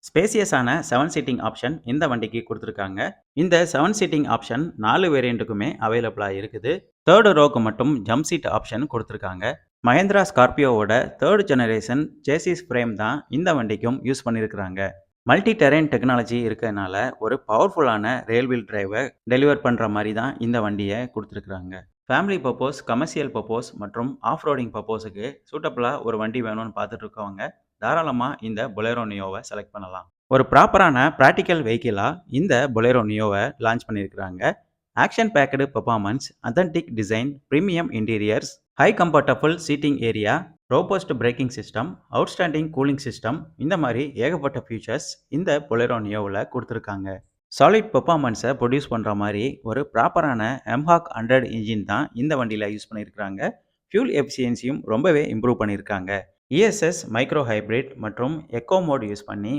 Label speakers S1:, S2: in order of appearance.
S1: ஸ்பேசியஸான 7 seating option இந்த வண்டிக்கு குடுத்துருக்காங்க. இந்த 7 சீட்டிங் ஆப்ஷன் 4 வேரியண்ட்டுக்குமே அவைலபிளா இருக்குது. 3 ரோக்கு மட்டும் ஜம்ப் சீட் ஆப்ஷன் குடுத்துருக்காங்க. மஹேந்திரா ஸ்கார்பியோவோட 3 ஜெனரேஷன் சேசிஸ் ஃப்ரேம் தான் இந்த வண்டிக்கும் யூஸ் பண்ணியிருக்கிறாங்க. மல்டி டெரெயின் டெக்னாலஜி இருக்கனால ஒரு பவர்ஃபுல்லான ரெயில் வீல் டிரைவை டெலிவர் பண்ணுற மாதிரி தான் இந்த வண்டியை கொடுத்துருக்குறாங்க. ஃபேமிலி பர்பஸ், கமர்ஷியல் பர்பஸ் மற்றும் ஆஃப் ரோடிங் பர்பஸுக்கு சூட்டபுளாக ஒரு வண்டி வேணும்னு பார்த்துட்டு இருக்கவங்க தாராளமாக இந்த பொலேரோ நியோவை செலக்ட் பண்ணலாம். ஒரு ப்ராப்பரான ப்ராக்டிக்கல் வெஹிக்கிளாக இந்த பொலேரோ நியோவை லான்ச் பண்ணியிருக்கிறாங்க. Action packed performance, authentic design, premium interiors, high comfortable seating area, robust braking system, outstanding cooling system, இந்த மாதிரி ஏகப்பட்ட ஃபியூச்சர்ஸ் இந்த பொலேரோ நியோவில் கொடுத்துருக்காங்க. சாலிட் பெர்ஃபார்மன்ஸை ப்ரொடியூஸ் பண்ணுற மாதிரி ஒரு ப்ராப்பரான எம்ஹாக் 100 இன்ஜின் தான் இந்த வண்டியில் யூஸ் பண்ணியிருக்கிறாங்க. ஃபியூல் எஃபிஷியன்சியும் ரொம்பவே இம்ப்ரூவ் பண்ணியிருக்காங்க. இஎஸ்எஸ் மைக்ரோ ஹைப்ரிட் மற்றும் எக்கோ மோட் யூஸ் பண்ணி